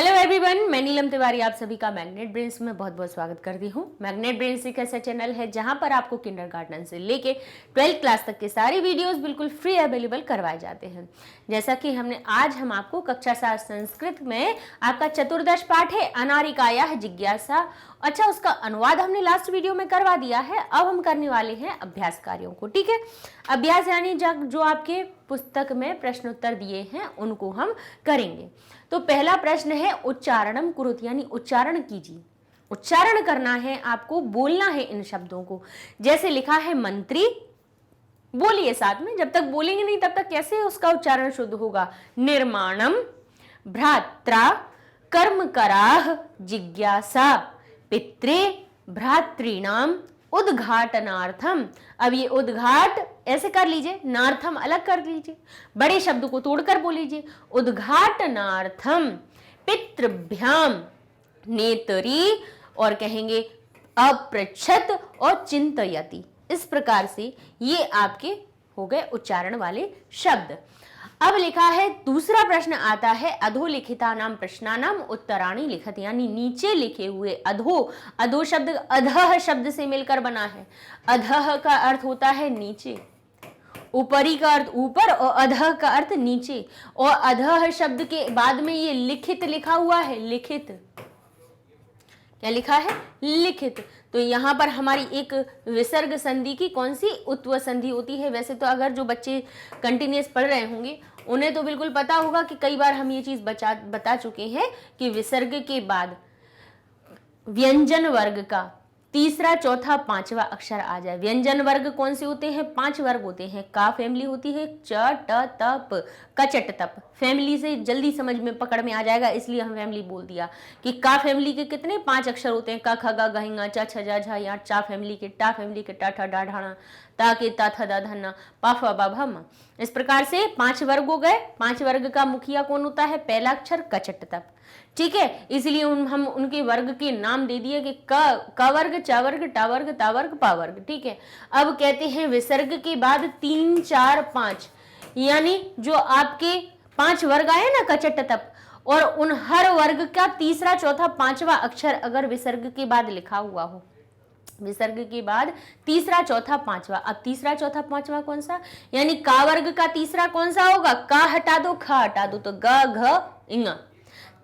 Hello everyone, मैं नीलम तिवारी आप सभी का मैग्नेट ब्रेन्स में बहुत बहुत स्वागत करती हूँ। मैग्नेट ब्रेन्स एक ऐसा चैनल है जहाँ पर आपको किंडरगार्टन से लेके 12th क्लास तक के सारे वीडियोस बिल्कुल फ्री अवेलेबल करवाए जाते हैं। जैसा कि हम आपको कक्षा 7 संस्कृत में आपका चतुर्दश पाठ है अनारिकायाः जिज्ञासा। अच्छा, उसका अनुवाद हमने लास्ट वीडियो में करवा दिया है। अब हम करने वाले हैं अभ्यास कार्यों को। ठीक है, अभ्यास यानी जो आपके पुस्तक में प्रश्न उत्तर दिए हैं उनको हम करेंगे। तो पहला प्रश्न है उच्चारणम कुरुत, यानी उच्चारण कीजिए। उच्चारण करना है, आपको बोलना है इन शब्दों को। जैसे लिखा है मंत्री, बोलिए साथ में। जब तक बोलेंगे नहीं तब तक कैसे उसका उच्चारण शुद्ध होगा। निर्माणम, भ्रात्रा, कर्मकराः, जिज्ञासा, पित्रे, भ्रातृणाम, उद्घाटनार्थम। अब ये उद्घाट ऐसे कर लीजिए, नार्थम अलग कर लीजिए, बड़े शब्द को तोड़कर बोल लीजिए। उद्घाटनार्थम पितृभ्याम नेतरी, और कहेंगे अपृच्छत और चिंतयति। इस प्रकार से ये आपके हो गए उच्चारण वाले शब्द। अब लिखा है दूसरा प्रश्न आता है अधोलिखितानां प्रश्नानां उत्तराणि लिखत, यानी नीचे लिखे हुए। अधो शब्द अधः शब्द से मिलकर बना है। अधः का अर्थ होता है नीचे, ऊपरी का अर्थ ऊपर और अधः का अर्थ नीचे। और अधः शब्द के बाद में ये लिखित लिखा हुआ है। लिखित क्या लिखा है? लिखित। तो यहाँ पर हमारी एक विसर्ग संधि की कौन सी उत्व संधि होती है। वैसे तो अगर जो बच्चे कंटिन्यूअस पढ़ रहे होंगे उन्हें तो बिल्कुल पता होगा कि कई बार हम ये चीज बता चुके हैं कि विसर्ग के बाद व्यंजन वर्ग का तीसरा, चौथा, पांचवा अक्षर आ जाए। व्यंजन वर्ग कौन से होते हैं? 5 वर्ग होते हैं। का फैमिली होती है, च, ट, त, प, कचट तप। फैमिली से जल्दी समझ में पकड़ में आ जाएगा, इसलिए हम फैमिली बोल दिया कि का फैमिली के कितने 5 अक्षर होते हैं। क, ख, ग, घ, ङ, च, छ, ज, झ, य। चा फैमिली के टा फैमिली के टा, ठ, डा, ढा, ता के ता, थ, द, ध, न, पा, फ, ब, भ, म। इस प्रकार से 5 वर्ग हो गए। 5 वर्ग का मुखिया कौन होता है? पहला अक्षर कचट तप। ठीक है, इसलिए हम उनके वर्ग के नाम दे दिए कि क वर्ग, च वर्ग, टा वर्ग, ता वर्ग, पा वर्ग। ठीक है, अब कहते हैं विसर्ग के बाद 3, 4, 5, यानी जो आपके 5 वर्ग आए ना कचट तप, और उन हर वर्ग का तीसरा, चौथा, पांचवा अक्षर अगर विसर्ग के बाद लिखा हुआ हो, विसर्ग के बाद तीसरा, चौथा, पांचवा। अब तीसरा, चौथा, पांचवा कौन सा? यानी का वर्ग का तीसरा कौन सा होगा? का हटा दो, ख हटा दो तो ग, घ, ङ।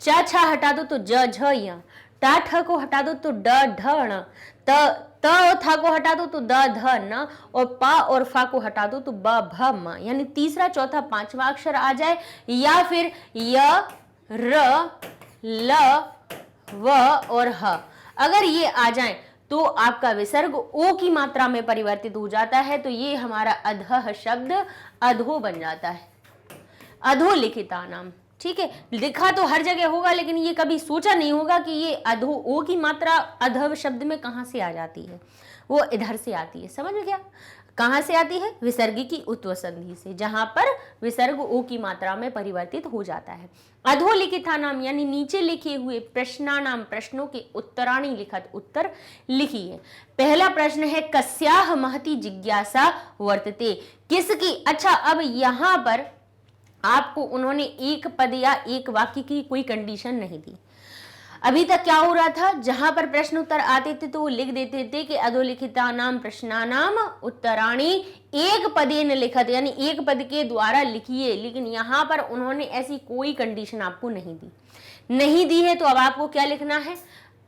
च, छ हटा दो तो ज, झ, य। टा, ठ को हटा दो तो ड, ढ, ण। त और था को हटा दो तो द, ध, न। और पा और फा को हटा दो तो ब, भ, म। यानी तीसरा, चौथा, पांचवा अक्षर आ जाए, या फिर य, र, ल, व और ह। अगर ये आ जाए तो आपका विसर्ग ओ की मात्रा में परिवर्तित हो जाता है। तो ये हमारा अधः शब्द अधो बन जाता है। अधोलिखितानाम। ठीक है, लिखा तो हर जगह होगा, लेकिन ये कभी सोचा नहीं होगा कि ये अधो ओ की मात्रा अधव शब्द में कहाँ से आ जाती है। वो इधर से आती है। समझ में गया? कहाँ से आती है? विसर्ग की उत्व संधि से, जहां पर विसर्ग ओ की मात्रा में परिवर्तित हो जाता है। अधोलिखितानाम यानी नीचे लिखे हुए प्रश्नानाम प्रश्नों के उत्तराणि लिखत, उत्तर लिखिए। पहला प्रश्न है कस्याह महती जिज्ञासा वर्तते, किसकी। अच्छा, अब यहां पर आपको उन्होंने एक पद या एक वाक्य की कोई कंडीशन नहीं दी। अभी तक क्या हो रहा था? जहां पर प्रश्न उत्तर आते थे तो वो लिख देते थे कि अधोलिखितानाम प्रश्नानाम उत्तराणि एक पदेन लिखत, यानी एक पद के द्वारा लिखिए। लेकिन यहाँ पर उन्होंने ऐसी कोई कंडीशन आपको नहीं दी है। तो अब आपको क्या लिखना है?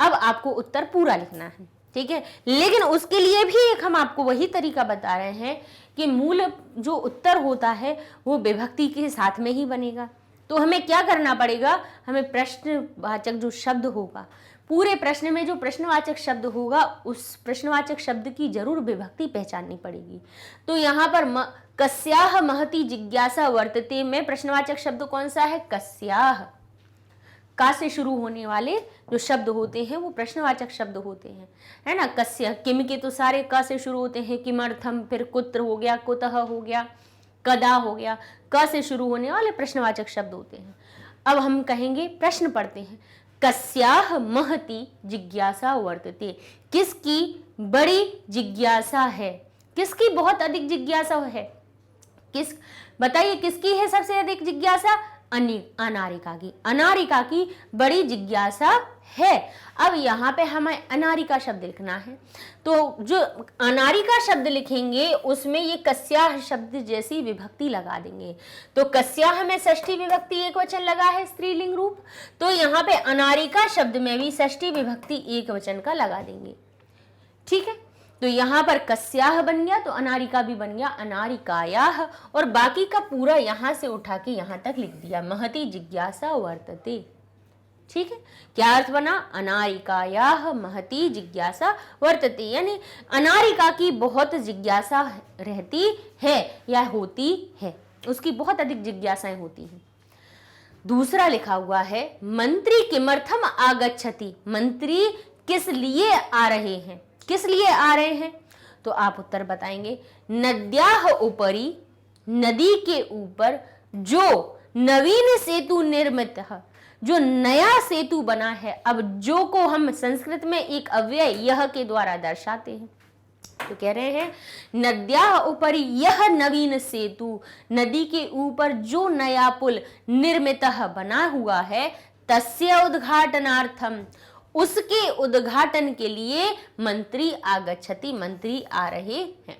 अब आपको उत्तर पूरा लिखना है। ठीक है, लेकिन उसके लिए भी एक हम आपको वही तरीका बता रहे हैं कि मूल जो उत्तर होता है वो विभक्ति के साथ में ही बनेगा। तो हमें क्या करना पड़ेगा? हमें प्रश्नवाचक जो शब्द होगा, पूरे प्रश्न में जो प्रश्नवाचक शब्द होगा, उस प्रश्नवाचक शब्द की जरूर विभक्ति पहचाननी पड़ेगी। तो यहाँ पर कस्याह महती जिज्ञासा वर्तते में प्रश्नवाचक शब्द कौन सा है? कस्याह। का से शुरू होने वाले जो शब्द होते हैं वो प्रश्नवाचक शब्द होते हैं, है ना। कस्य, किम के तो सारे क से शुरू होते हैं। किमर्थम, फिर कुत्र हो गया, कुतः हो गया, कदा हो गया। क से शुरू होने वाले प्रश्नवाचक शब्द होते हैं। अब हम कहेंगे, प्रश्न पढ़ते हैं। कस्याह महती जिज्ञासा वर्तते, किसकी बड़ी जिज्ञासा है, किसकी बहुत अधिक जिज्ञासा है। किस बताइए, किसकी है सबसे अधिक जिज्ञासा? अनारिका की, अनारिका की बड़ी जिज्ञासा है। अब यहाँ पे हमें अनारिका शब्द लिखना है, तो जो अनारिका शब्द लिखेंगे उसमें ये कस्याह शब्द जैसी विभक्ति लगा देंगे। तो कस्याह में षष्ठी विभक्ति एक वचन लगा है, स्त्रीलिंग रूप, तो यहाँ पे अनारिका शब्द में भी षष्ठी विभक्ति एक वचन का लगा देंगे। ठीक है, तो यहाँ पर कस्याह बन गया, तो अनारिका भी बन गया अनारिकायाह, और बाकी का पूरा यहाँ से उठा के यहाँ तक लिख दिया, महती जिज्ञासा वर्तते। ठीक है, क्या अर्थ बना? अनारिकायाह महती जिज्ञासा वर्तते, यानी अनारिका की बहुत जिज्ञासा रहती है या होती है, उसकी बहुत अधिक जिज्ञासाएं होती हैं। दूसरा लिखा हुआ है मंत्री किमर्थम आगच्छति, मंत्री किस लिए आ रहे हैं, किस लिए आ रहे हैं? तो आप उत्तर बताएंगे, नद्याह उपरि, नदी के ऊपर जो नवीन सेतु निर्मित है, जो नया सेतु बना है। अब जो को हम संस्कृत में एक अव्यय यह के द्वारा दर्शाते हैं, तो कह रहे हैं नद्याह उपरि यह नवीन सेतु, नदी के ऊपर जो नया पुल निर्मित बना हुआ है, तस्य उद्घाटनार्थम, उसके उद्घाटन के लिए मंत्री आगच्छति, मंत्री आ रहे हैं।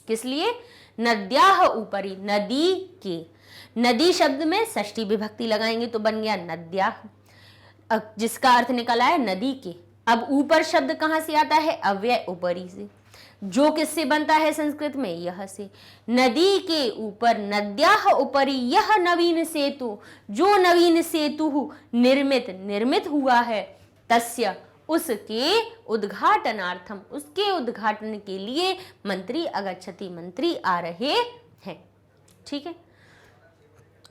किस लिए? नद्याह उपरि, नदी के, नदी शब्द में षष्ठी विभक्ति लगाएंगे तो बन गया नद्याह, जिसका अर्थ निकला है नदी के। अब ऊपर शब्द कहां से आता है? अव्यय उपरि से, जो किससे बनता है संस्कृत में? यह से। नदी के ऊपर, नद्याह उपरि यह नवीन सेतु, जो नवीन सेतु निर्मित हुआ है, तस्य, उसके उद्घाटनार्थम, उसके उद्घाटन के लिए मंत्री आगच्छति, मंत्री आ रहे हैं। ठीक है,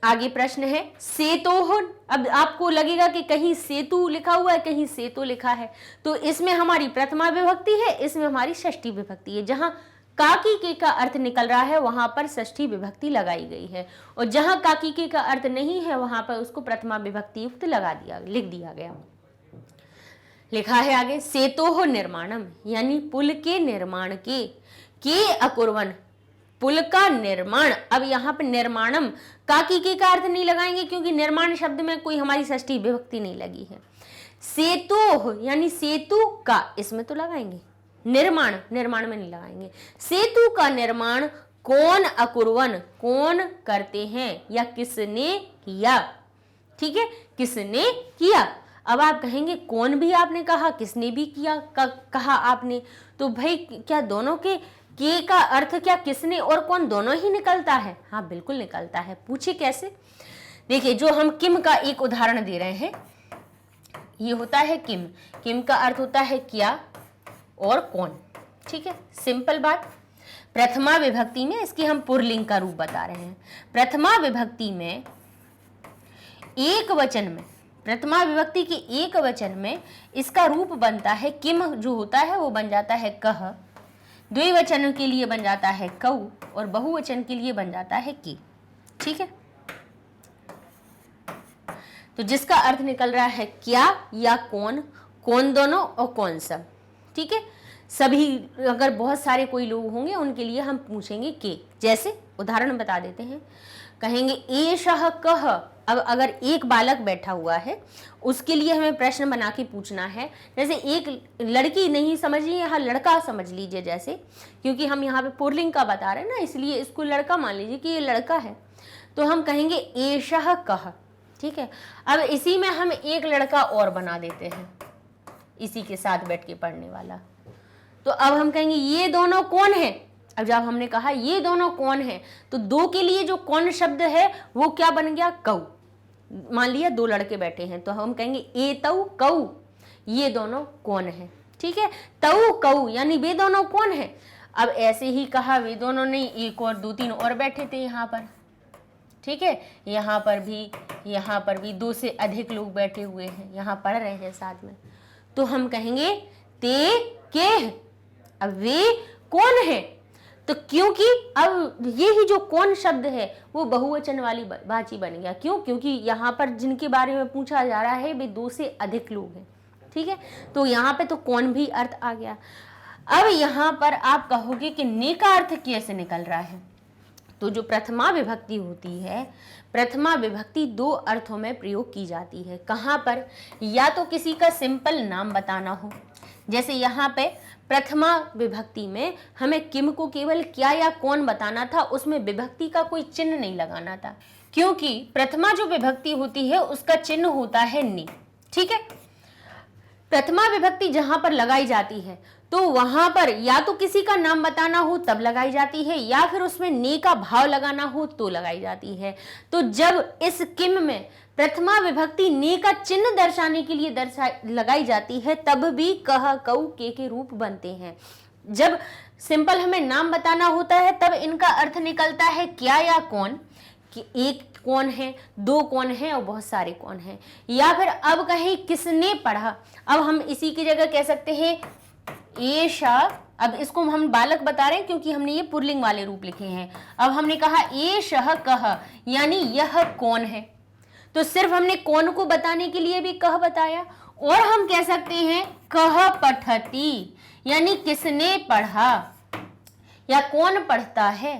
आगे प्रश्न है सेतोह। अब आपको लगेगा कि कहीं सेतु लिखा हुआ है, कहीं सेतु लिखा है, तो इसमें हमारी प्रथमा विभक्ति है, इसमें हमारी षष्ठी विभक्ति है। जहां काकी के का अर्थ निकल रहा है वहां पर षष्ठी विभक्ति लगाई गई है, और जहां काकी के का अर्थ नहीं है वहां पर उसको प्रथमा विभक्ति युक्त लिख दिया गया। लिखा है आगे सेतोह निर्माणम, यानी पुल के निर्माण के अकुर्वन, पुल का निर्माण। अब यहाँ पे निर्माणम काकी के का अर्थ नहीं लगाएंगे क्योंकि निर्माण शब्द में कोई हमारी षष्ठी विभक्ति नहीं लगी है। सेतु यानी सेतु का, इसमें तो लगाएंगे, निर्माण में नहीं लगाएंगे। सेतु का निर्माण कौन अकुर्वन, कौन करते हैं या किसने किया। ठीक है, किसने किया। अब आप कहेंगे कौन भी आपने कहा, किसने भी किया कहा आपने, तो भाई क्या दोनों के का अर्थ क्या किसने और कौन दोनों ही निकलता है? हाँ बिल्कुल निकलता है। पूछिए कैसे? देखिए, जो हम किम का एक उदाहरण दे रहे हैं, ये होता है किम, किम का अर्थ होता है क्या और कौन। ठीक है, सिंपल बात। प्रथमा विभक्ति में इसकी हम पुरलिंग का रूप बता रहे हैं। प्रथमा विभक्ति में एक वचन में, प्रथमा विभक्ति के एक वचन में इसका रूप बनता है किम, जो होता है वो बन जाता है कह, द्विवचन के लिए बन जाता है कौ, और बहुवचन के लिए बन जाता है की। ठीक है, तो जिसका अर्थ निकल रहा है क्या या कौन, कौन दोनों और कौन सब। ठीक है, सभी अगर बहुत सारे कोई लोग होंगे उनके लिए हम पूछेंगे के। जैसे उदाहरण बता देते हैं, कहेंगे एषः कः। अब अगर एक बालक बैठा हुआ है उसके लिए हमें प्रश्न बना के पूछना है। जैसे एक लड़की नहीं समझिए, यहाँ लड़का समझ लीजिए, जैसे क्योंकि हम यहाँ पे पुरलिंग का बता रहे हैं ना, इसलिए इसको लड़का मान लीजिए कि ये लड़का है, तो हम कहेंगे एषः कः। ठीक है, अब इसी में हम एक लड़का और बना देते हैं इसी के साथ बैठ के पढ़ने वाला, तो अब हम कहेंगे ये दोनों कौन है। अब जब हमने कहा ये दोनों कौन है, तो दो के लिए जो कौन शब्द है वो क्या बन गया? कौ। मान लिया दो लड़के बैठे हैं तो हम कहेंगे ए तौ कौ, ये दोनों कौन है। ठीक है, तौ कौ यानी वे दोनों कौन है। अब ऐसे ही कहा वे दोनों नहीं, एक और दो तीन और बैठे थे यहाँ पर। ठीक है, यहाँ पर भी दो से अधिक लोग बैठे हुए हैं, यहाँ पढ़ रहे हैं साथ में, तो हम कहेंगे ते के। अब वे कौन है, तो क्योंकि अब ये ही जो कौन शब्द है वो बहुवचन वाली वाची बन गया। क्यों? क्योंकि यहाँ पर जिनके बारे में पूछा जा रहा है वे दो से अधिक लोग हैं। ठीक है, तो यहाँ पे तो कौन भी अर्थ आ गया। अब यहाँ पर आप कहोगे कि ने का अर्थ कैसे निकल रहा है, तो जो प्रथमा विभक्ति होती है, प्रथमा विभक्ति दो अर्थों में प्रयोग की जाती है। कहाँ पर? या तो किसी का सिंपल नाम बताना हो, जैसे यहाँ पे प्रथमा विभक्ति में हमें किम को केवल क्या या कौन बताना था, उसमें विभक्ति का कोई चिन्ह नहीं लगाना था, क्योंकि प्रथमा जो विभक्ति होती है उसका चिन्ह होता है नि। ठीक है, प्रथमा विभक्ति जहां पर लगाई जाती है तो वहां पर या तो किसी का नाम बताना हो तब लगाई जाती है, या फिर उसमें ने का भाव लगाना हो तो लगाई जाती है। तो जब इस किम में प्रथमा विभक्ति ने का चिन्ह दर्शाने के लिए लगाई जाती है, तब भी कह, कऊ, के रूप बनते हैं। जब सिंपल हमें नाम बताना होता है तब इनका अर्थ निकलता है क्या या कौन, कि एक कौन है, दो कौन है और बहुत सारे कौन है। या फिर अब कहें किसने पढ़ा, अब हम इसी की जगह कह सकते हैं एषा। अब इसको हम बालक बता रहे हैं क्योंकि हमने ये पुल्लिंग वाले रूप लिखे हैं। अब हमने कहा एषः कह, यानी यह कौन है, तो सिर्फ हमने कौन को बताने के लिए भी कह बताया। और हम कह सकते हैं कह पठति, यानी किसने पढ़ा या कौन पढ़ता है।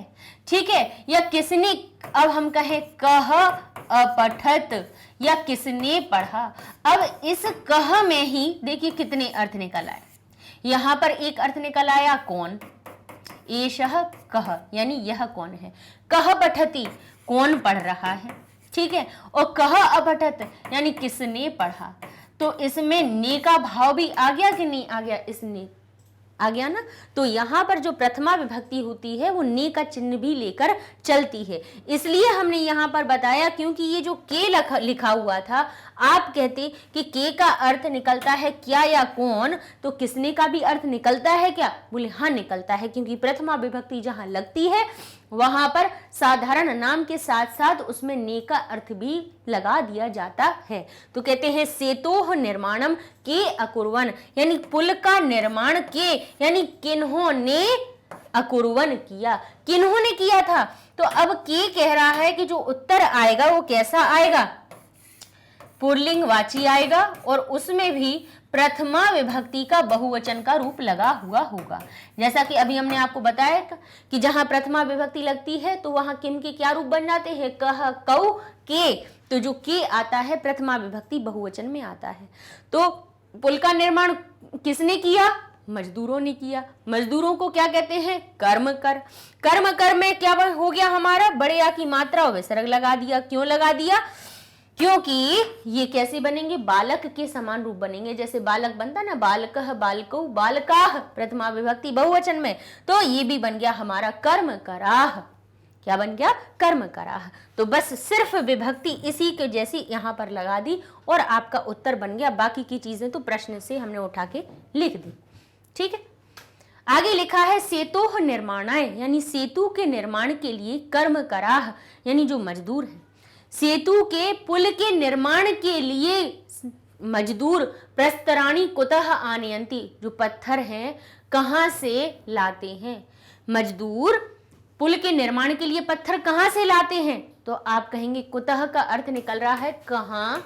ठीक है, या किसने, अब हम कहें कह अपठत या किसने पढ़ा। अब इस कह में ही देखिए कितने अर्थ निकल आए। यहां पर एक अर्थ निकल आया कौन, एषः कह यानी यह कौन है, कह पठति कौन पढ़ रहा है। ठीक है, और कह अपठत यानी किसने पढ़ा। तो इसमें ने का भाव भी आ गया कि नहीं आ गया, इसने आ गया ना। तो यहाँ पर जो प्रथमा विभक्ति होती है वो ने का चिन्ह भी लेकर चलती है, इसलिए हमने यहाँ पर बताया। क्योंकि ये जो के लिखा हुआ था, आप कहते कि के का अर्थ निकलता है क्या या कौन, तो किसने का भी अर्थ निकलता है क्या, बोले हाँ निकलता है, क्योंकि प्रथमा विभक्ति जहाँ लगती है वहां पर साधारण नाम के साथ साथ उसमें ने का अर्थ भी लगा दिया जाता है। तो कहते हैं सेतोह निर्माणम के अकुर्वन, यानी पुल का निर्माण के, यानी किन्होंने अकुर्वन किया, किन्होंने किया था। तो अब के कह रहा है कि जो उत्तर आएगा वो कैसा आएगा, पुल्लिंग वाची आएगा, और उसमें भी प्रथमा विभक्ति का बहुवचन का रूप लगा हुआ होगा। जैसा कि अभी हमने आपको बताया कि जहां प्रथमा विभक्ति लगती है तो वहां किम के क्या रूप बन जाते हैं, कह, कऊ, के। तो जो के आता है प्रथमा विभक्ति बहुवचन में आता है। तो पुल का निर्माण किसने किया, मजदूरों ने किया। मजदूरों को क्या कहते हैं, कर्म कर। कर्म कर में क्या हो गया हमारा, बड़े आ की मात्रा और विसर्ग लगा दिया। क्यों लगा दिया, क्योंकि ये कैसे बनेंगे, बालक के समान रूप बनेंगे। जैसे बालक बनता ना, बालकः, बालकौ, बालकाः, प्रथमा विभक्ति बहुवचन में, तो ये भी बन गया हमारा कर्म कराह। क्या बन गया, कर्म कराह। तो बस सिर्फ विभक्ति इसी के जैसी यहाँ पर लगा दी और आपका उत्तर बन गया। बाकी की चीजें तो प्रश्न से हमने उठा के लिख दी। ठीक है, आगे लिखा है सेतोह निर्माणाय, यानी सेतु के निर्माण के लिए कर्म कराह, यानी जो मजदूर है। सेतु के पुल के निर्माण के लिए मजदूर प्रस्तराणी कुतः आनयन्ति, जो पत्थर हैं कहां से लाते हैं। मजदूर पुल के निर्माण के लिए पत्थर कहां से लाते हैं, तो आप कहेंगे कुतः का अर्थ निकल रहा है कहां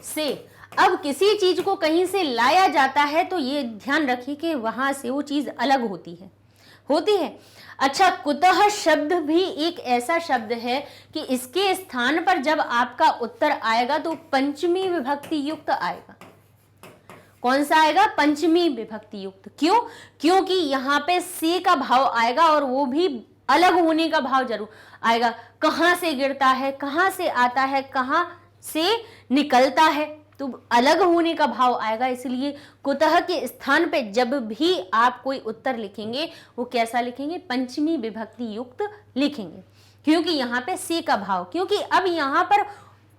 से। अब किसी चीज को कहीं से लाया जाता है तो ये ध्यान रखिए कि वहां से वो चीज अलग होती है। अच्छा, कुतः शब्द भी एक ऐसा शब्द है कि इसके स्थान पर जब आपका उत्तर आएगा तो पंचमी विभक्ति युक्त आएगा। कौन सा आएगा, पंचमी विभक्ति युक्त। क्यों, क्योंकि यहाँ पे से का भाव आएगा और वो भी अलग होने का भाव जरूर आएगा। कहां से गिरता है, कहां से आता है, कहां से निकलता है, तो अलग होने का भाव आएगा। इसलिए कुतः के स्थान पे जब भी आप कोई उत्तर लिखेंगे वो कैसा लिखेंगे, पंचमी विभक्ति युक्त लिखेंगे, क्योंकि यहाँ पे से का भाव। क्योंकि अब यहाँ पर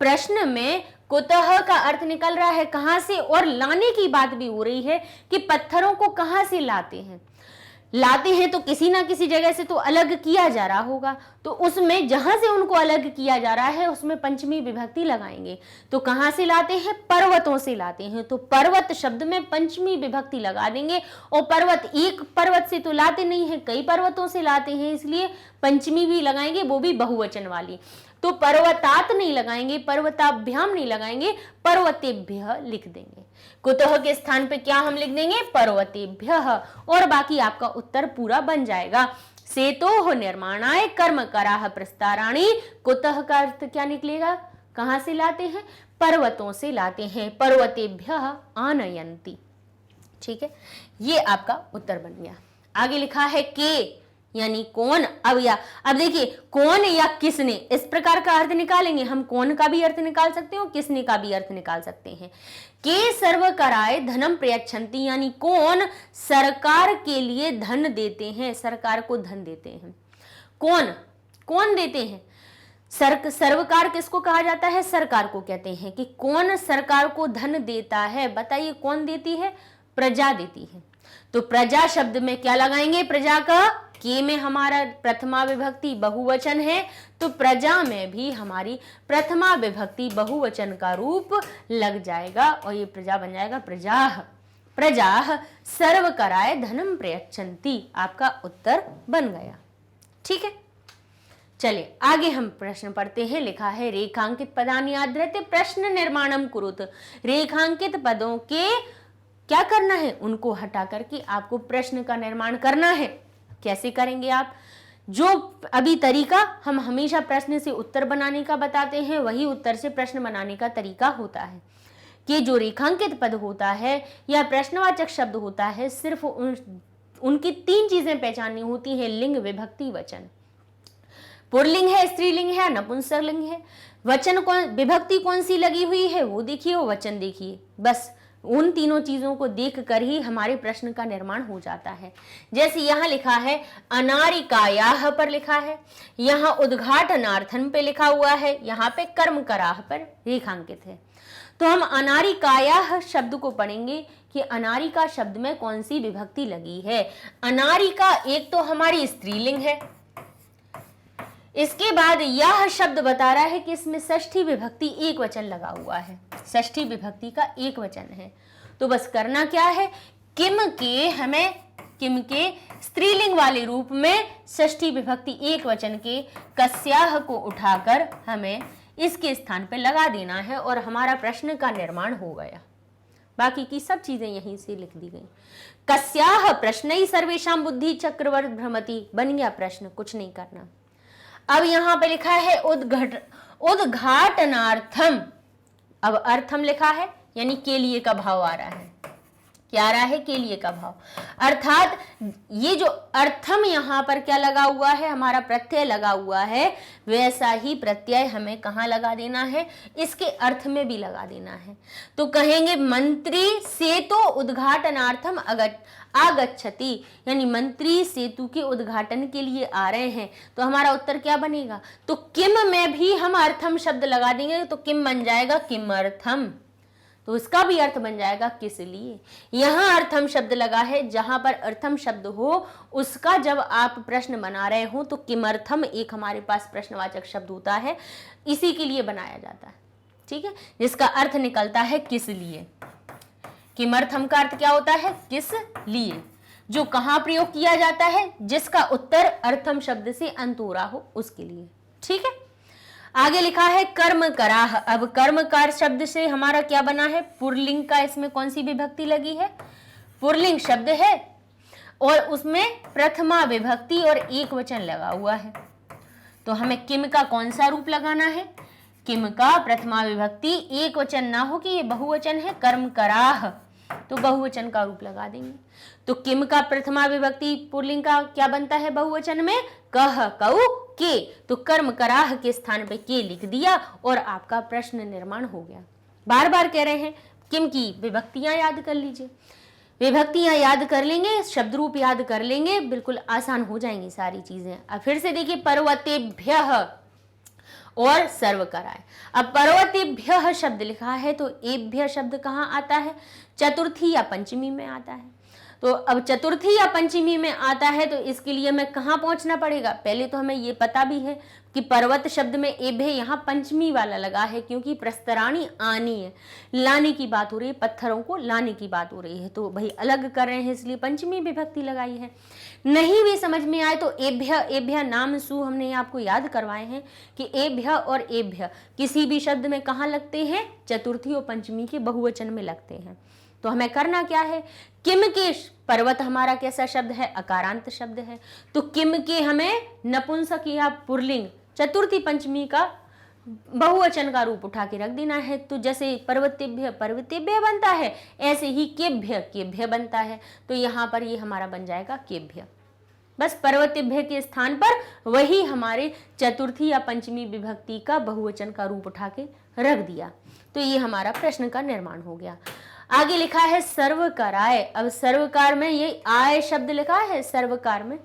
प्रश्न में कुतः का अर्थ निकल रहा है कहां से, और लाने की बात भी हो रही है कि पत्थरों को कहां से लाते हैं तो किसी ना किसी जगह से तो अलग किया जा रहा होगा। तो उसमें जहां से उनको अलग किया जा रहा है उसमें पंचमी विभक्ति लगाएंगे। तो कहां से लाते हैं, पर्वतों से लाते हैं, तो पर्वत शब्द में पंचमी विभक्ति लगा देंगे। और पर्वत एक पर्वत से तो लाते नहीं है, कई पर्वतों से लाते हैं, इसलिए पंचमी भी लगाएंगे, वो भी बहुवचन वाली। तो पर्वतात नहीं लगाएंगे, पर्वताभ्याम नहीं लगाएंगे, पर्वतेभ्यः लिख देंगे। कुतः के स्थान पे क्या हम लिख देंगे, पर्वतेभ्यः, और बाकी आपका उत्तर पूरा बन जाएगा। सेतोः निर्माणाय कर्म कराः प्रस्ताराणि। कुतः का अर्थ क्या निकलेगा, कहां से लाते हैं, पर्वतों से लाते हैं, पर्वतेभ्यः आनयन्ति। ठीक है, ये आपका उत्तर बन गया। आगे लिखा है के यानी कौन। अब देखिए कौन या किसने, इस प्रकार का अर्थ निकालेंगे हम। कौन का भी अर्थ निकाल सकते हो, किसने का भी अर्थ निकाल सकते हैं। के सर्वकराय धनम प्रयच्छन्ति यानी कौन सरकार के लिए धन देते हैं, सरकार को धन देते हैं। कौन देते हैं, सर्वकार किसको कहा जाता है, सरकार को कहते हैं। कि कौन सरकार को धन देता है, बताइए कौन देती है, प्रजा देती है। तो प्रजा शब्द में क्या लगाएंगे, प्रजा का के में हमारा प्रथमा विभक्ति बहुवचन है, तो प्रजा में भी हमारी प्रथमा विभक्ति बहुवचन का रूप लग जाएगा और ये प्रजा बन जाएगा प्रजाः सर्वकराय धनम प्रयच्छन्ति। आपका उत्तर बन गया। ठीक है, चलिए आगे हम प्रश्न पढ़ते हैं। लिखा है रेखांकित पदानि आधृत्य प्रश्न निर्माणम कुरुत। रेखांकित पदों के क्या करना है, उनको हटा करके आपको प्रश्न का निर्माण करना है। कैसे करेंगे आप, जो अभी तरीका हम हमेशा प्रश्न से उत्तर बनाने का बताते हैं, वही उत्तर से प्रश्न बनाने का तरीका होता है। कि जो रेखांकित पद होता है या प्रश्नवाचक शब्द होता है, सिर्फ उनकी 3 चीजें पहचाननी होती है, लिंग, विभक्ति, वचन। पुल्लिंग है, स्त्रीलिंग है, नपुंसकलिंग है। वचन कौन, विभक्ति कौन सी लगी हुई है वो देखिए, वो वचन देखिए। बस उन तीनों चीजों को देखकर ही हमारे प्रश्न का निर्माण हो जाता है। जैसे यहाँ लिखा है अनारिकायाः पर लिखा है, यहाँ उद्घाटनार्थम पे लिखा हुआ है, यहाँ पे कर्म कराः पर रेखांकित है। तो हम अनारिकायाः शब्द को पढ़ेंगे कि अनारिका शब्द में कौन सी विभक्ति लगी है। अनारिका एक तो हमारी स्त्रीलिंग है, इसके बाद यह शब्द बता रहा है कि इसमें षष्ठी विभक्ति एक वचन लगा हुआ है, षष्ठी विभक्ति का एक वचन है। तो बस करना क्या है, किम के स्त्रीलिंग वाले रूप में षष्ठी विभक्ति एक वचन के कस्याः को उठाकर हमें इसके स्थान पर लगा देना है और हमारा प्रश्न का निर्माण हो गया। बाकी की सब चीजें यहीं से लिख दी गई। कस्याः प्रश्नै सर्वेषां बुद्धि चक्रवर्त भ्रमति बन गया प्रश्न, कुछ नहीं करना। अब यहां पे लिखा है उद्घाटनार्थम। अब अर्थम लिखा है यानी के लिए का भाव आ रहा है। क्या आ रहा है, के लिए का भाव। अर्थात ये जो अर्थम यहां पर क्या लगा हुआ है, हमारा प्रत्यय लगा हुआ है, वैसा ही प्रत्यय हमें कहां लगा देना है, इसके अर्थ में भी लगा देना है। तो कहेंगे मंत्री सेतु उद्घाटनार्थम आगच्छति, यानी मंत्री सेतु के उद्घाटन के लिए आ रहे हैं। तो हमारा उत्तर क्या बनेगा, तो किम में भी हम अर्थम शब्द लगा देंगे, तो किम बन जाएगा किमर्थम। तो इसका भी अर्थ बन जाएगा किस लिए। यहां अर्थम शब्द लगा है, जहां पर अर्थम शब्द हो उसका जब आप प्रश्न बना रहे हो तो किमर्थम एक हमारे पास प्रश्नवाचक शब्द होता है, इसी के लिए बनाया जाता है। ठीक है, जिसका अर्थ निकलता है किस लिए। किमर्थम का अर्थ क्या होता है, किस लिए, जो कहां प्रयोग किया जाता है, जिसका उत्तर अर्थम शब्द से अंत हो रहा हो उसके लिए। ठीक है, आगे लिखा है कर्म कराः। अब कर्म कार शब्द से हमारा क्या बना है, पुल्लिंग का, इसमें कौन सी विभक्ति लगी है, पुल्लिंग शब्द है और उसमें प्रथमा विभक्ति और एक वचन लगा हुआ है। तो हमें किम का कौन सा रूप लगाना है, किम का प्रथमा विभक्ति एक वचन ना हो कि ये बहुवचन है, कर्म कराः, तो बहुवचन का रूप लगा देंगे। तो किम का प्रथमा विभक्ति पुल्लिंग का क्या बनता है बहुवचन में, कह, कऊ, के। तो कर्म कराः के स्थान पे के लिख दिया और आपका प्रश्न निर्माण हो गया। बार बार कह रहे हैं किम की विभक्तियां याद कर लीजिए, विभक्तियां याद कर लेंगे, शब्द रूप याद कर लेंगे, बिल्कुल आसान हो जाएंगी सारी चीजें। अब फिर से देखिए पर्वतेभ्यः और सर्वकराय। अब पर्वतेभ्यः शब्द लिखा है तो एभ्य शब्द कहाँ आता है, चतुर्थी या पंचमी में आता है। तो अब चतुर्थी या पंचमी में आता है तो इसके लिए हमें कहाँ पहुंचना पड़ेगा, पहले तो हमें ये पता भी है कि पर्वत शब्द में एभ्य यहाँ पंचमी वाला लगा है, क्योंकि प्रस्तराणी आनी है, लाने की बात हो रही है, पत्थरों को लाने की बात हो रही है, तो भाई अलग कर रहे हैं इसलिए पंचमी विभक्ति लगाई है। नहीं भी समझ में आए तो एभ्य नाम सु हमने आपको याद करवाए हैं कि एभ्य और एभ्य किसी भी शब्द में कहाँ लगते हैं, चतुर्थी और पंचमी के बहुवचन में लगते हैं। तो हमें करना क्या है, किम के, पर्वत हमारा कैसा शब्द है, अकारांत शब्द है, तो किम के हमें नपुंसक या पुल्लिंग चतुर्थी पंचमी का बहुवचन का रूप उठा के रख देना है। तो जैसे पर्वतेभ्य पर्वतेभ्य बनता है, ऐसे ही केभ्य केभ्य बनता है। तो यहाँ पर ये हमारा बन जाएगा केभ्य। बस पर्वतेभ्य के स्थान पर वही हमारे चतुर्थी या पंचमी विभक्ति का बहुवचन का रूप उठा के रख दिया। तो ये हमारा प्रश्न का निर्माण हो गया। आगे लिखा है सर्वकाराय। अब सर्वकार में ये आय शब्द लिखा है, सर्वकार में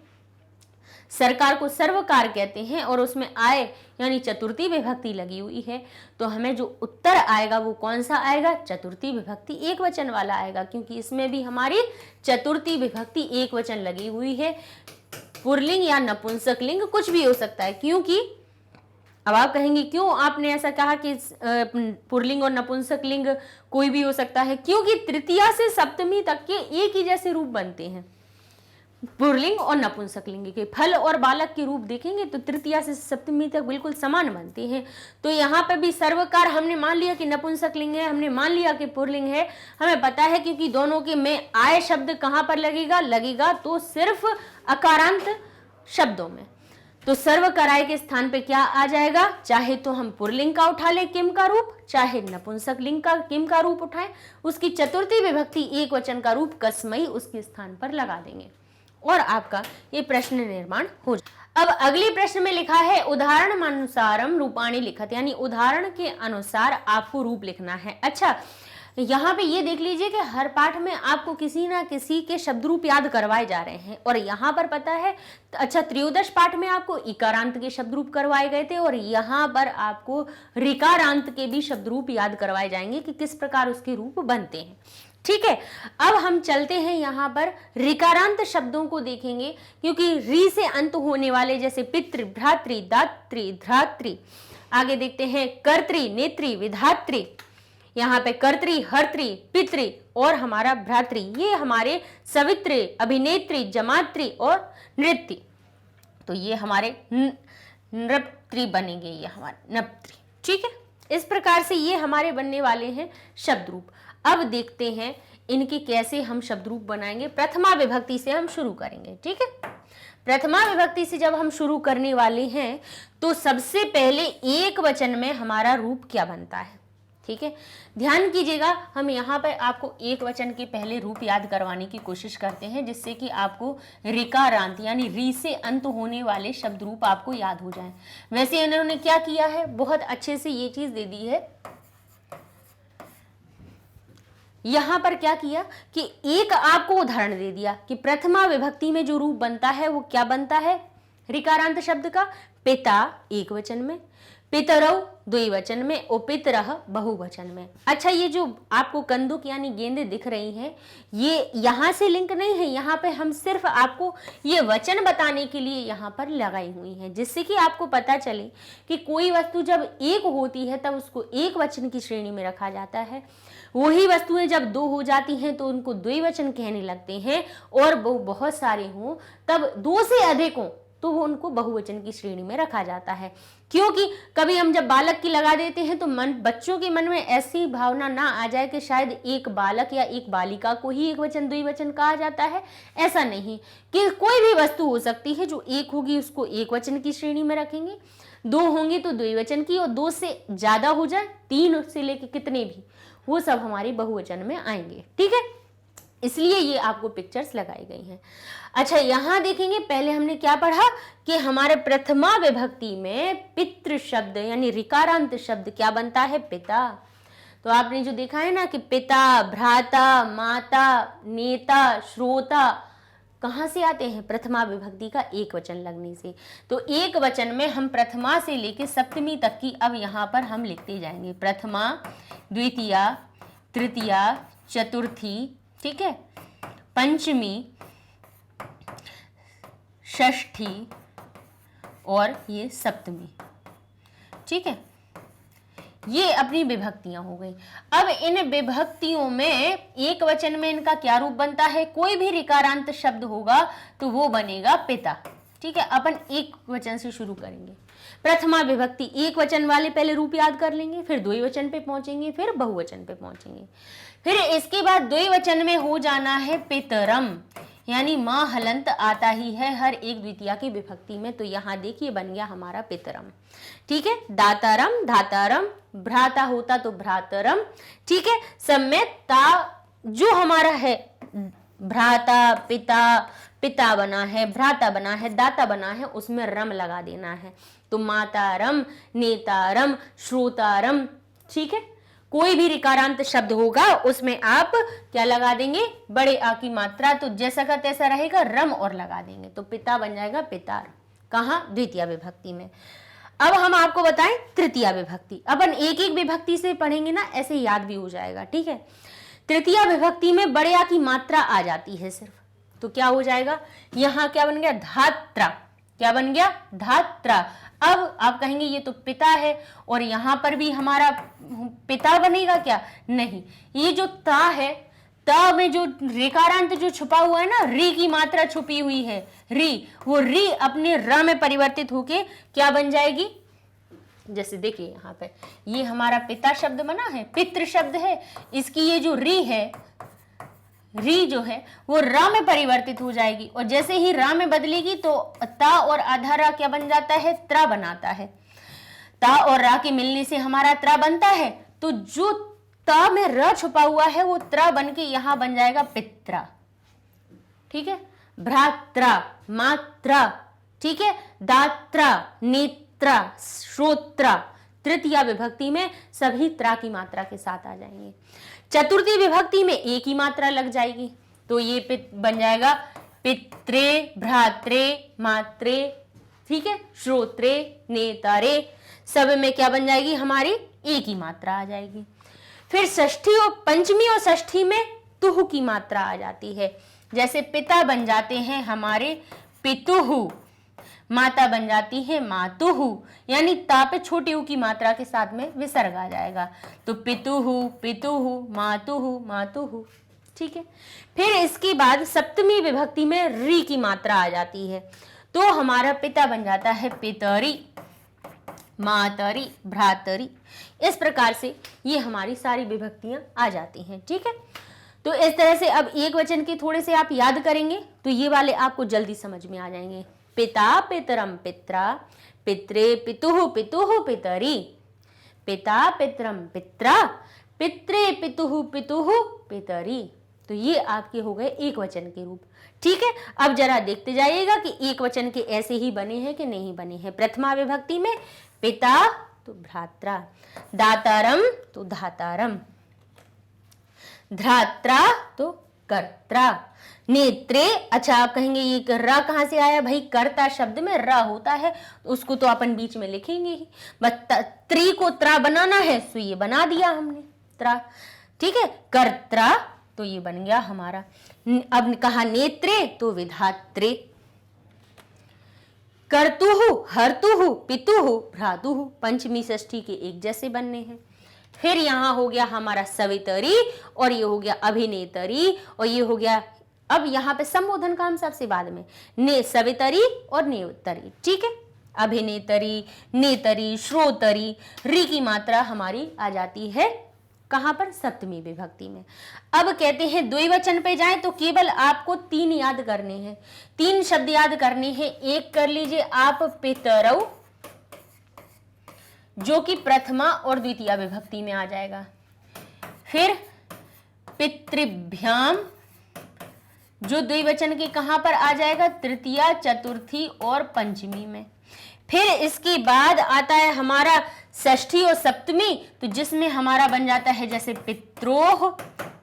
सरकार को सर्वकार कहते हैं और उसमें आय यानी चतुर्थी विभक्ति लगी हुई है। तो हमें जो उत्तर आएगा वो कौन सा आएगा, चतुर्थी विभक्ति एक वचन वाला आएगा, क्योंकि इसमें भी हमारी चतुर्थी विभक्ति एक वचन लगी हुई है। पुल्लिंग या नपुंसक लिंग कुछ भी हो सकता है, क्योंकि अब आप कहेंगे क्यों आपने ऐसा कहा कि पुल्लिंग और नपुंसक लिंग कोई भी हो सकता है, क्योंकि तृतीया से सप्तमी तक के एक ही जैसे रूप बनते हैं। पुल्लिंग और नपुंसक लिंग के फल और बालक के रूप देखेंगे तो तृतीया से सप्तमी तक बिल्कुल समान बनते हैं। तो यहाँ पे भी सर्वकार हमने मान लिया कि नपुंसक लिंग है, हमने मान लिया कि पुल्लिंग है, हमें पता है क्योंकि दोनों के में आय शब्द कहाँ पर लगेगा तो सिर्फ अकारांत शब्दों में। तो सर्वकाराय के स्थान पे क्या आ जाएगा, चाहे तो हम पुल्लिंग का उठा ले किम का रूप, चाहे नपुंसक लिंग का किम का रूप उठाएं, उसकी चतुर्थी विभक्ति एक वचन का रूप कस्मई उसके स्थान पर लगा देंगे और आपका ये प्रश्न निर्माण हो जाए। अब अगले प्रश्न में लिखा है उदाहरण अनुसारम रूपाणी लिखत, यानी उदाहरण के अनुसार आपको रूप लिखना है। अच्छा, यहाँ पे ये देख लीजिए कि हर पाठ में आपको किसी ना किसी के शब्द रूप याद करवाए जा रहे हैं और यहाँ पर पता है, अच्छा त्रयोदश पाठ में आपको इकारांत के शब्द रूप करवाए गए थे और यहाँ पर आपको ऋकारांत के भी शब्द रूप याद करवाए जाएंगे कि किस प्रकार उसके रूप बनते हैं। ठीक है, अब हम चलते हैं यहाँ पर ऋकारांत शब्दों को देखेंगे, क्योंकि री से अंत होने वाले जैसे पितृ, भ्रातृ, दात्री, धात्री, आगे देखते हैं कर्त्री, नेत्री, विधात्री, यहाँ पे कर्त्री, हर्त्री, पितृ और हमारा भ्रातृ, ये हमारे सवित्री, अभिनेत्री, जमात्री और नृत्य। तो ये हमारे नृत्री बनेंगे, ये हमारे नृत्री। ठीक है, इस प्रकार से ये हमारे बनने वाले हैं शब्द रूप। अब देखते हैं इनके कैसे हम शब्द रूप बनाएंगे। प्रथमा विभक्ति से हम शुरू करेंगे। ठीक है, प्रथमा विभक्ति से जब हम शुरू करने वाले हैं तो सबसे पहले एक वचन में हमारा रूप क्या बनता है। ठीक है, ध्यान कीजिएगा, हम यहाँ पर आपको एक वचन के पहले रूप याद करवाने की कोशिश करते हैं, जिससे कि आपको ऋकारांत यानी री से अंत होने वाले शब्द रूप आपको याद हो जाएं। वैसे इन्होंने क्या किया है, बहुत अच्छे से ये चीज दे दी है। यहाँ पर क्या किया कि एक आपको उदाहरण दे दिया कि प्रथमा विभक्ति में जो रूप बनता है वो क्या बनता है, ऋकारांत शब्द का पिता एक वचन में, पितरौ द्विवचन में और पितरः बहुवचन में। अच्छा, ये जो आपको कंदुक यानी गेंदे दिख रही हैं, ये यहाँ से लिंक नहीं है, यहाँ पे हम सिर्फ आपको ये वचन बताने के लिए यहाँ पर लगाई हुई हैं, जिससे कि आपको पता चले कि कोई वस्तु जब एक होती है तब उसको एक वचन की श्रेणी में रखा जाता है, वही वस्तुएं जब दो हो जाती हैं तो उनको द्विवचन कहने लगते हैं, और वो बहुत सारे हों तब दो से अधिक हों तो वो उनको बहुवचन की श्रेणी में रखा जाता है। क्योंकि कभी हम जब बालक की लगा देते हैं तो बच्चों के मन में ऐसी भावना ना आ जाए कि शायद एक बालक या एक बालिका को ही एक वचन द्विवचन कहा जाता है। ऐसा नहीं, कि कोई भी वस्तु हो सकती है जो एक होगी उसको एक वचन की श्रेणी में रखेंगे, दो होंगी तो द्विवचन की, और दो से ज्यादा हो जाए, तीन से लेके कितने भी, वो सब हमारी बहुवचन में आएंगे। ठीक है, इसलिए ये आपको पिक्चर्स लगाई गई हैं। अच्छा, यहां देखेंगे पहले हमने क्या पढ़ा कि हमारे प्रथमा विभक्ति में पितृ शब्द यानी ऋकारांत शब्द क्या बनता है, पिता। तो आपने जो देखा है ना कि पिता, भ्राता, माता, नेता, श्रोता कहां से आते हैं, प्रथमा विभक्ति का एक वचन लगने से। तो एक वचन में हम प्रथमा से लेके सप्तमी तक की अब यहाँ पर हम लिखते जाएंगे, प्रथमा, द्वितीया, तृतीया, चतुर्थी, ठीक है, पंचमी, षष्ठी और ये सप्तमी। ठीक है, ये अपनी विभक्तियां हो गई। अब इन विभक्तियों में एक वचन में इनका क्या रूप बनता है, कोई भी ऋकारांत शब्द होगा तो वो बनेगा पिता। ठीक है, अपन एक वचन से शुरू करेंगे। प्रथमा विभक्ति एक वचन वाले पहले रूप याद कर लेंगे, फिर द्विवचन पे पहुंचेंगे, फिर बहुवचन पे पहुंचेंगे। फिर इसके बाद द्विवचन में हो जाना है पितरम, यानी मां हलंत आता ही है हर एक द्वितीया की विभक्ति में। तो यहाँ देखिए बन गया हमारा पितरम। ठीक है, दातारम, धातारम, भ्राता होता तो भ्रातरम। ठीक है, सब में ता जो हमारा है भ्राता, पिता, पिता बना है, भ्राता बना है, दाता बना है, उसमें रम लगा देना है। तो मातारम, नेतारम, श्रोतारम। ठीक है, कोई भी ऋकारांत शब्द होगा उसमें आप क्या लगा देंगे, बड़े आ की मात्रा, तो जैसा का तैसा रहेगा, रम और लगा देंगे। तो पिता बन जाएगा पितार। कहाँ, द्वितीय विभक्ति में। अब हम आपको बताएं तृतीया विभक्ति। अपन एक एक विभक्ति से पढ़ेंगे ना, ऐसे याद भी हो जाएगा। ठीक है, तृतीया विभक्ति में बड़े आ की मात्रा आ जाती है सिर्फ, तो क्या हो जाएगा, यहां क्या बन गया, धात्रा। क्या बन गया, धात्रा। अब आप कहेंगे ये तो पिता है, और यहां पर भी हमारा पिता बनेगा क्या, नहीं, ये जो ता है, ता में जो ऋकारांत जो छुपा हुआ है ना, री की मात्रा छुपी हुई है, री, वो री अपने र में परिवर्तित होके क्या बन जाएगी, जैसे देखिए यहाँ पे ये हमारा पिता शब्द बना है, पितृ शब्द है, इसकी ये जो री है, री जो है वो रा में परिवर्तित हो जाएगी, और जैसे ही रा में बदलेगी तो ता और आधा रा क्या बन जाता है, त्रा बनाता है। ता और रा के मिलने से हमारा त्रा बनता है, तो जो ता में र छुपा हुआ है वो त्रा बन के यहां बन जाएगा पित्रा। ठीक है, भ्रात्रा, मात्रा, ठीक है, दात्रा, नेत्रा, श्रोत्रा। तृतीया विभक्ति में सभी त्रा की मात्रा के साथ आ जाएंगे। चतुर्थी विभक्ति में एक ही मात्रा लग जाएगी, तो ये बन जाएगा पित्रे, भ्रात्रे, मात्रे। ठीक है, श्रोत्रे, नेतारे, सब में क्या बन जाएगी, हमारी एक ही मात्रा आ जाएगी। फिर षष्ठी और पंचमी और षष्ठी में तुह की मात्रा आ जाती है। जैसे पिता बन जाते हैं हमारे पितुहु, माता बन जाती है मातुहु, यानी ता पे छोटी ऊ की मात्रा के साथ में विसर्ग आ जाएगा। तो पितुहु, पितुहु, मातुहु, मातुहु। ठीक है, फिर इसके बाद सप्तमी विभक्ति में री की मात्रा आ जाती है, तो हमारा पिता बन जाता है पितरी, मातरी, भ्रातरी। इस प्रकार से ये हमारी सारी विभक्तियां आ जाती हैं। ठीक है, तो इस तरह से अब एक वचन के थोड़े से आप याद करेंगे तो ये वाले आपको जल्दी समझ में आ जाएंगे। पिता, पितरम, पित्रा, पित्रे, पितुः, पितुः, पितरी, पिता, पितरम, पित्रा, पित्रे, पितुः, पितुः, पितरी। तो ये आपके हो गए एक वचन के रूप। ठीक है, अब जरा देखते जाइएगा कि एक वचन के ऐसे ही बने हैं कि नहीं बने हैं। प्रथमा विभक्ति में पिता तो भ्रात्रा, दातारम तो धातारम, धृत्रा तो कर्त्रा, नेत्रे। अच्छा, आप कहेंगे ये र कहां से आया भाई, कर्ता शब्द में र होता है, उसको तो अपन बीच में लिखेंगे ही, बस त्रि को त्रा बनाना है, तो ये बना दिया हमने त्रा। ठीक है, कर्त्रा तो ये बन गया हमारा। अब कहा नेत्रे तो विधात्रे, कर्तुहु, हर्तुहु, पितुहु, भ्रातुहु। पंचमी षष्ठी के एक जैसे बनने हैं। फिर यहां हो गया हमारा सवितरी, और ये हो गया अभिनेतरी, और ये हो गया, अब यहाँ पे संबोधन का हम सबसे बाद में, ने सवितरी और नेतरी। ठीक है, अभिनेतरी, नेतरी, श्रोतरी। री की मात्रा हमारी आ जाती है कहां पर, सप्तमी विभक्ति में। अब कहते हैं द्विवचन पे जाएं तो केवल आपको 3 याद करने हैं, 3 शब्द याद करने हैं। एक कर लीजिए आप पितरौ, जो कि प्रथमा और द्वितीय विभक्ति में आ जाएगा। फिर पितृभ्याम, जो द्विवचन के कहां पर आ जाएगा, तृतीया, चतुर्थी और पंचमी में। फिर इसके बाद आता है हमारा षष्ठी और सप्तमी, तो जिसमें हमारा बन जाता है जैसे पित्रोह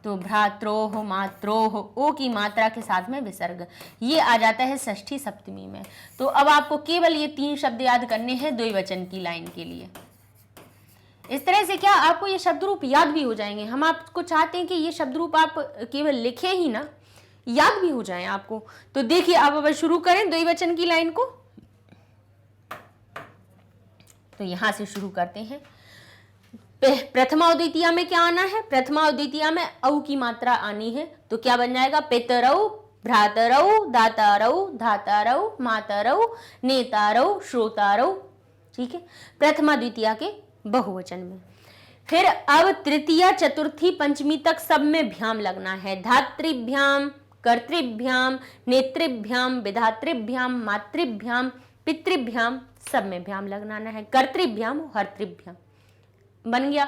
तो भ्रात्रोह, मात्रोह, ओ की मात्रा के साथ में विसर्ग, ये आ जाता है षष्ठी सप्तमी में। तो अब आपको केवल ये 3 शब्द याद करने हैं द्विवचन की लाइन के लिए। इस तरह से क्या आपको ये शब्द रूप याद भी हो जाएंगे। हम आपको चाहते हैं कि ये शब्द रूप आप केवल लिखे ही ना, याद भी हो जाए आपको। तो देखिए, आप अब शुरू करें द्विवचन की लाइन को। तो यहां से शुरू करते हैं। प्रथमा और द्वितीया में क्या आना है, प्रथमा और द्वितीया में औ की मात्रा आनी है, तो क्या बन जाएगा, पितरौ, भ्रातरौ, दातारौ, धातारौ, मातरौ, नेतारौ, श्रोतारौ। ठीक है, प्रथमा द्वितीया के बहुवचन में। फिर अब तृतीया चतुर्थी पंचमी तक सब में भ्याम लगना है। धातृभ्याम, कर्तृभ्याम, नेतृभ्याम, विधातृभ्याम, मातृभ्याम, पितृभ्याम, सब में भ्याम लगाना है। कर्तृभ्याम, हर्तृभ्याम बन गया।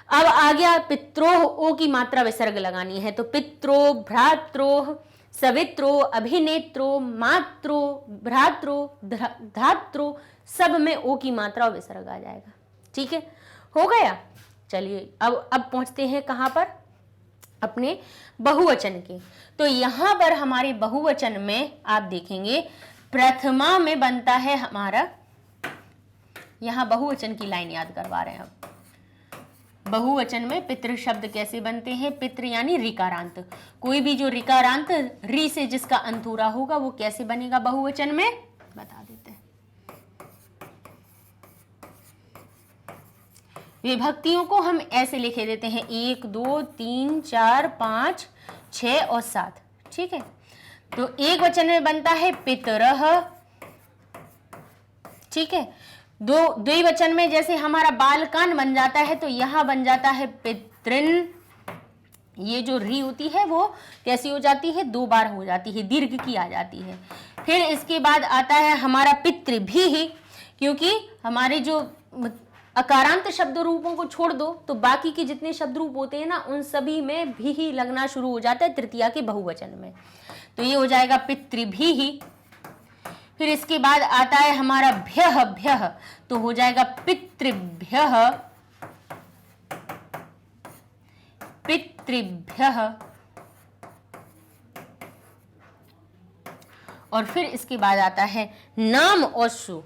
अब आ गया पित्रोह, ओ की मात्रा विसर्ग लगानी है, तो पित्रो, भ्रात्रोह, सवित्रो, अभिनेत्रो, मात्रो, भ्रात्रो, धात्रो, सब में ओ की मात्रा और विसर्ग आ जाएगा। ठीक है, हो गया। चलिए अब पहुंचते हैं कहां पर, अपने बहुवचन के। तो यहां पर हमारे बहुवचन में आप देखेंगे प्रथमा में बनता है हमारा, यहां बहुवचन की लाइन याद करवा रहे हैं हम। बहुवचन में पितृ शब्द कैसे बनते हैं, पितृ यानी ऋकारांत, कोई भी जो ऋकारांत री से जिसका अंतुरा होगा वो कैसे बनेगा बहुवचन में, बता देते हैं। विभक्तियों को हम ऐसे लिखे देते हैं 1 2 3 4 5 6 और 7। ठीक है, तो एक वचन में बनता है पितरः। ठीक है, द्विवचन में जैसे हमारा बालकान बन जाता है तो यहां बन जाता है पितृन। ये जो री होती है वो कैसी हो जाती है, 2 बार हो जाती है, दीर्घ की आ जाती है। फिर इसके बाद आता है हमारा पितृ भी ही, क्योंकि हमारे जो अकारांत शब्द रूपों को छोड़ दो तो बाकी के जितने शब्द रूप होते हैं ना उन सभी में भी ही लगना शुरू हो जाता है तृतीया के बहुवचन में, तो ये हो जाएगा पितृ भी ही। फिर इसके बाद आता है हमारा भ्यः, भ्यः तो हो जाएगा पितृभ्यः, पितृभ्यः। और फिर इसके बाद आता है नाम और शु,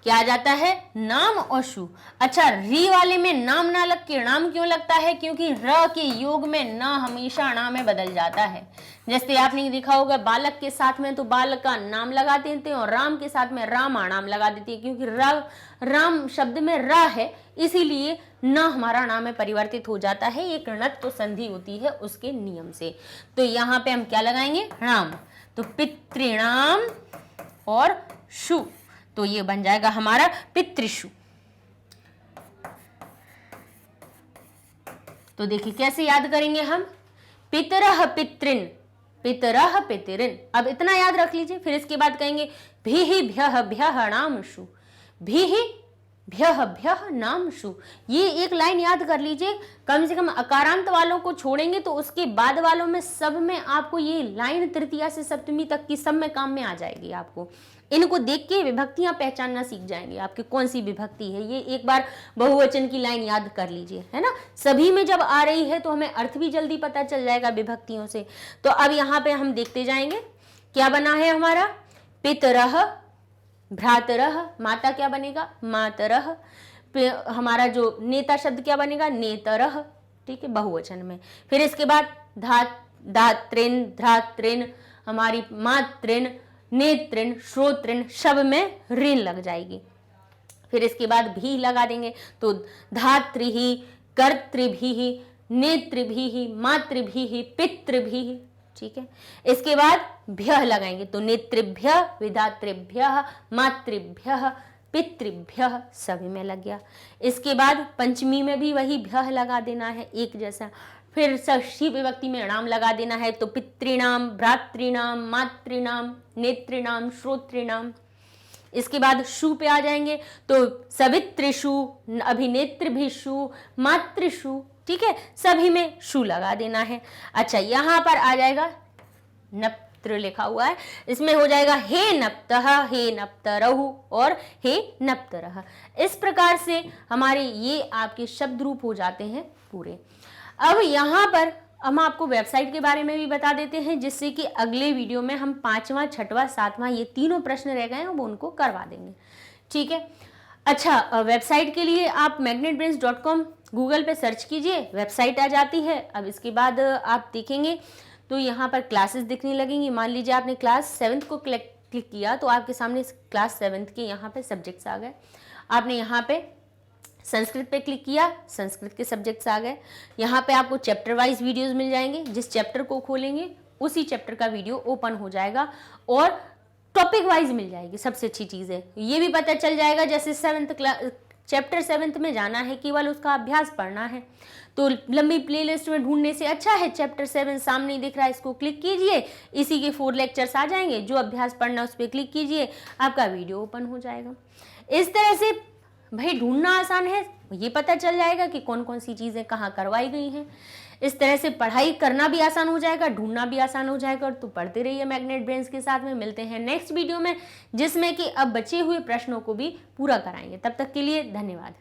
क्या आ जाता है, नाम और शु। अच्छा, री वाले में नाम ना लग के नाम क्यों लगता है, क्योंकि र के योग में ना हमेशा ना में बदल जाता है। जैसे आपने देखा होगा बालक के साथ में तो बालक का नाम लगा देते हैं और राम के साथ में रामा नाम लगा देते हैं, क्योंकि राम शब्द में रा है, इसीलिए ना हमारा नाम में परिवर्तित हो जाता है। एक णत्व तो संधि होती है उसके नियम से। तो यहाँ पे हम क्या लगाएंगे, राम, तो पितृणाम और शु, तो ये बन जाएगा हमारा पितृशु। तो देखिए कैसे याद करेंगे हम, पितरः पितृन, पितरः पितरिन, अब इतना याद रख लीजिए। फिर इसके बाद कहेंगे भीहि भ्यः भ्यः नामशु, भीहि भ्यः भ्यः नामशु। ये एक लाइन याद कर लीजिए, कम से कम अकारांत वालों को छोड़ेंगे तो उसके बाद वालों में सब में आपको ये लाइन तृतीया से सप्तमी तक की सब में काम में आ जाएगी। आपको इनको देख के विभक्तियां पहचानना सीख जाएंगे आपके कौन सी विभक्ति है। ये एक बार बहुवचन की लाइन याद कर लीजिए, है ना। सभी में जब आ रही है तो हमें अर्थ भी जल्दी पता चल जाएगा विभक्तियों से। तो अब यहाँ पे हम देखते जाएंगे क्या बना है हमारा, पितरः, भ्रातरः, माता क्या बनेगा, मातरः, हमारा जो नेता शब्द क्या बनेगा, नेतरः, ठीक है, बहुवचन में। फिर इसके बाद धात्रिन, ध्रात्रिन, हमारी मातृन, नेत्रिन, श्रोत्रिन, सब में ऋण लग जाएगी। फिर इसके बाद भी लगा देंगे तो धातृहि, कर्तृभिः, नेतृभिः, मातृभिः, पितृभिः, ठीक है। इसके बाद भ्यः लगाएंगे तो नेतृभ्यः, विधातृभ्यः, मातृभ्यः, पितृभ्यः, सभी में लग गया। इसके बाद पंचमी में भी वही भ्यः लगा देना है एक जैसा। फिर षष्ठी विभक्ति में नाम लगा देना है तो पितृणाम, भ्रातृणाम, मातृणाम, नेतृणाम, श्रोतृणाम। इसके बाद शु पे आ जाएंगे तो सवितृषु, अभिनेतृभिषु, मातृषु, ठीक है, सभी में शु लगा देना है। अच्छा, यहां पर आ जाएगा नप्त्र लिखा हुआ है, इसमें हो जाएगा हे नप्तः, हे नप्तरहु और हे नप्तरः। इस प्रकार से हमारे ये आपके शब्द रूप हो जाते हैं पूरे। अब यहाँ पर हम आपको वेबसाइट के बारे में भी बता देते हैं, जिससे कि अगले वीडियो में हम 5वां, 6वां, 7वां ये तीनों प्रश्न रह गए हैं वो उनको करवा देंगे, ठीक है। अच्छा, वेबसाइट के लिए आप magnetbrains.com गूगल पे सर्च कीजिए, वेबसाइट आ जाती है। अब इसके बाद आप देखेंगे तो यहाँ पर क्लासेस दिखने लगेंगी। मान लीजिए आपने क्लास 7th को क्लिक किया तो आपके सामने क्लास 7th के यहाँ पे सब्जेक्ट्स आ गए। आपने यहाँ पे संस्कृत पे क्लिक किया, संस्कृत के सब्जेक्ट्स आ गए। यहाँ पे आपको चैप्टर वाइज वीडियोस मिल जाएंगे, जिस चैप्टर को खोलेंगे उसी चैप्टर का वीडियो ओपन हो जाएगा और टॉपिक वाइज मिल जाएगी, सबसे अच्छी चीज़ है। ये भी पता चल जाएगा जैसे चैप्टर 7 में जाना है, केवल उसका अभ्यास पढ़ना है, तो लंबी प्लेलिस्ट में ढूंढने से अच्छा है चैप्टर 7 सामने दिख रहा है, इसको क्लिक कीजिए, इसी के 4 लेक्चर्स आ जाएंगे, जो अभ्यास पढ़ना उस पर क्लिक कीजिए, आपका वीडियो ओपन हो जाएगा। इस तरह से भाई ढूंढना आसान है, ये पता चल जाएगा कि कौन कौन सी चीज़ें कहाँ करवाई गई हैं। इस तरह से पढ़ाई करना भी आसान हो जाएगा, ढूंढना भी आसान हो जाएगा। और तो पढ़ते रहिए मैग्नेट ब्रेन्स के साथ में। मिलते हैं नेक्स्ट वीडियो में, जिसमें कि अब बचे हुए प्रश्नों को भी पूरा कराएंगे। तब तक के लिए धन्यवाद।